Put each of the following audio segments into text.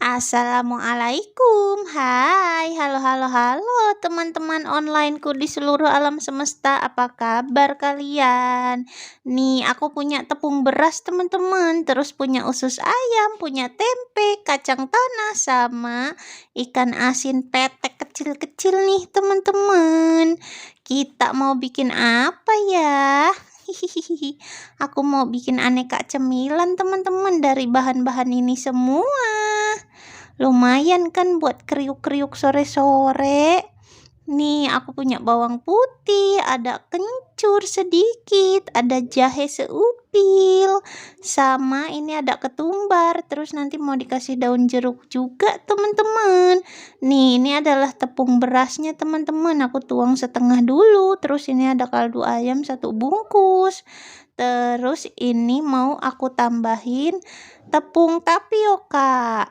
Assalamualaikum. Hai, halo halo halo teman-teman onlineku di seluruh alam semesta. Apa kabar kalian? Nih, aku punya tepung beras teman-teman, terus punya usus ayam, punya tempe, kacang tanah, sama ikan asin petek kecil-kecil nih teman-teman. Kita mau bikin apa ya? Hihihi. Aku mau bikin aneka cemilan teman-teman dari bahan-bahan ini semua. Lumayan kan buat kriuk-kriuk sore-sore. Nih, aku punya bawang putih, ada kencur sedikit, ada jahe seupil, sama ini ada ketumbar. Terus nanti mau dikasih daun jeruk juga, teman-teman. Nih, ini adalah tepung berasnya, teman-teman. Aku tuang setengah dulu. Terus ini ada kaldu ayam 1 bungkus. Terus ini mau aku tambahin tepung tapioka.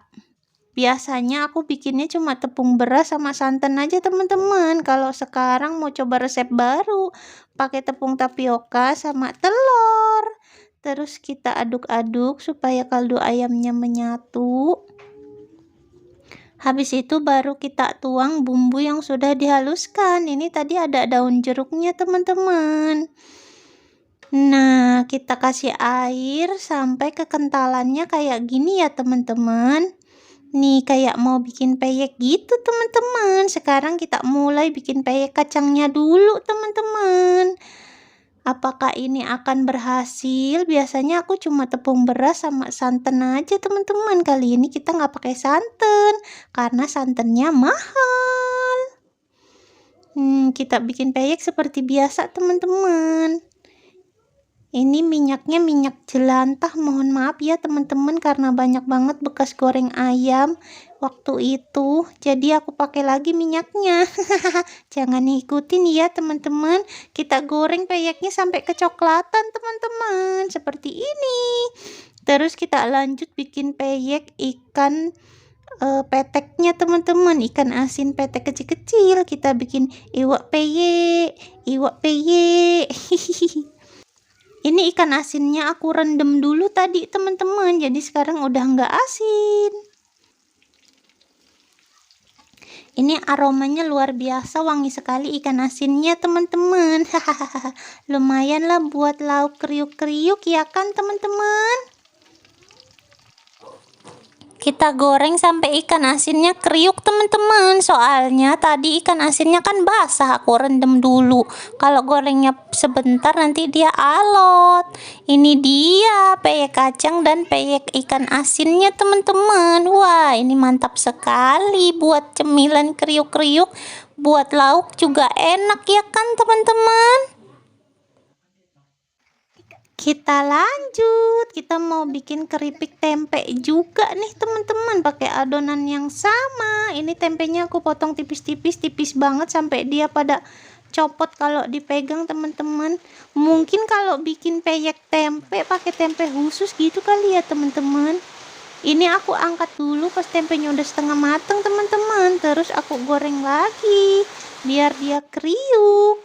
Biasanya aku bikinnya cuma tepung beras sama santan aja teman-teman. Kalau sekarang mau coba resep baru, pakai tepung tapioka sama telur. Terus kita aduk-aduk supaya kaldu ayamnya menyatu. Habis itu baru kita tuang bumbu yang sudah dihaluskan. Ini tadi ada daun jeruknya teman-teman. Nah, kita kasih air sampai kekentalannya kayak gini ya teman-teman. Nih, kayak mau bikin peyek gitu teman-teman. Sekarang kita mulai bikin peyek kacangnya dulu teman-teman. Apakah ini akan berhasil? Biasanya aku cuma tepung beras sama santan aja teman-teman. Kali ini kita nggak pakai santan karena santannya mahal. Kita bikin peyek seperti biasa teman-teman. Ini minyaknya minyak jelantah, mohon maaf ya teman-teman karena banyak banget bekas goreng ayam waktu itu, jadi aku pakai lagi minyaknya. Jangan ikutin ya teman-teman, kita goreng peyeknya sampai kecoklatan teman-teman, seperti ini. Terus kita lanjut bikin peyek ikan peteknya teman-teman, ikan asin petek kecil-kecil. Kita bikin iwak peyek, iwak peyek. Ini ikan asinnya aku rendam dulu tadi teman-teman, jadi sekarang udah nggak asin. Ini aromanya luar biasa, wangi sekali ikan asinnya teman-teman. Lumayan lah buat lauk kriuk-kriuk ya kan teman-teman. Kita goreng sampai ikan asinnya kriuk teman-teman. Soalnya tadi ikan asinnya kan basah, aku rendam dulu. Kalau gorengnya sebentar nanti dia alot. Ini dia peyek kacang dan peyek ikan asinnya teman-teman. Wah, ini mantap sekali buat cemilan kriuk-kriuk. Buat lauk juga enak ya kan teman-teman. Kita lanjut, kita mau bikin keripik tempe juga nih teman-teman, pakai adonan yang sama. Ini tempenya aku potong tipis-tipis, tipis banget sampai dia pada copot kalau dipegang teman-teman. Mungkin kalau bikin peyek tempe pakai tempe khusus gitu kali ya teman-teman. Ini aku angkat dulu pas tempenya udah setengah matang teman-teman, terus aku goreng lagi biar dia kriuk.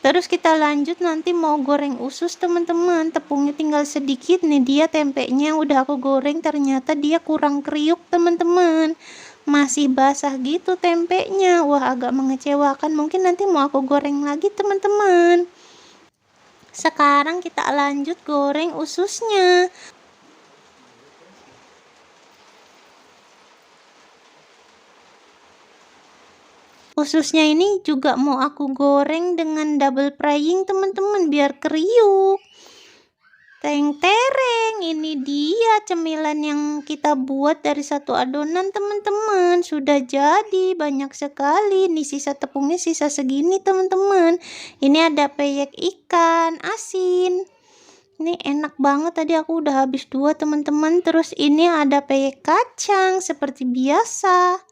Terus kita lanjut nanti mau goreng usus teman-teman. Tepungnya tinggal sedikit nih, dia tempenya udah aku goreng, ternyata dia kurang kriuk teman-teman, masih basah gitu tempenya. Wah, agak mengecewakan. Mungkin nanti mau aku goreng lagi teman-teman. Sekarang kita lanjut goreng ususnya. Ususnya ini juga mau aku goreng dengan double frying teman-teman biar kriuk. Teng tereng, ini dia cemilan yang kita buat dari satu adonan teman-teman. Sudah jadi banyak sekali. Nih sisa tepungnya sisa segini teman-teman. Ini ada peyek ikan asin. Ini enak banget, tadi aku udah habis 2 teman-teman. Terus ini ada peyek kacang seperti biasa.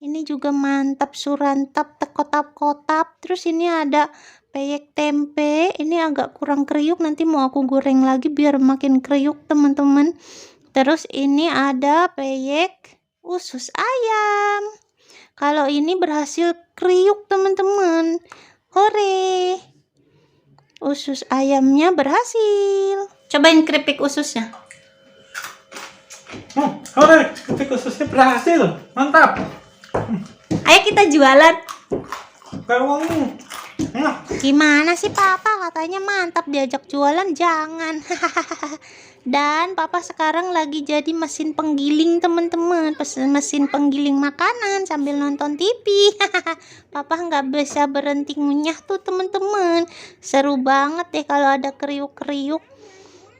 Ini juga mantap, surantap, tekotap-kotap. Terus ini ada peyek tempe. Ini agak kurang kriuk, nanti mau aku goreng lagi biar makin kriuk teman-teman. Terus ini ada peyek usus ayam. Kalau ini berhasil kriuk teman-teman. Hore! Usus ayamnya berhasil. Cobain keripik ususnya. Oke, ketik khususnya berhasil. Mantap. Ayo kita jualan. Kayak wangi. Enak. Gimana sih papa? Katanya mantap diajak jualan, jangan. Dan papa sekarang lagi jadi mesin penggiling teman-teman. Mesin penggiling makanan sambil nonton TV. Papa nggak bisa berhenti ngunyah tuh teman-teman. Seru banget deh kalau ada kriuk-kriuk.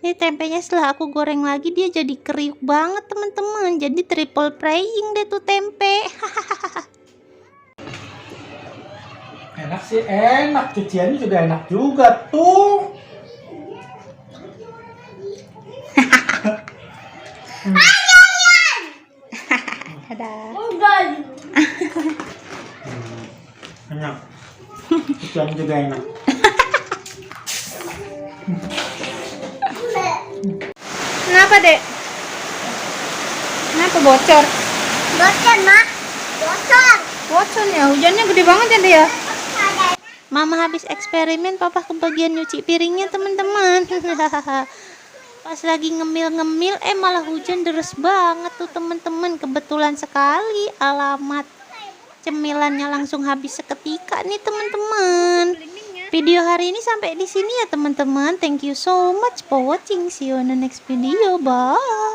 Ini tempenya setelah aku goreng lagi dia jadi kriuk banget teman-teman. Jadi triple praying deh tuh tempe. Enak sih, enak. Cuciannya juga enak juga tuh. Dadah. Enak. Cuciannya juga enak. Kenapa, Dek? Kenapa bocor? Bocor, Mak. Bocor. Bocor ya, hujannya gede banget ya, Dek ya? Mama habis eksperimen, papa kebagian nyuci piringnya, teman-teman. Pas lagi ngemil-ngemil, malah hujan deres banget tuh, teman-teman. Kebetulan sekali, alamat cemilannya langsung habis seketika nih, teman-teman. Video hari ini sampai di sini ya, teman-teman. Thank you so much for watching. See you on the next video. Bye.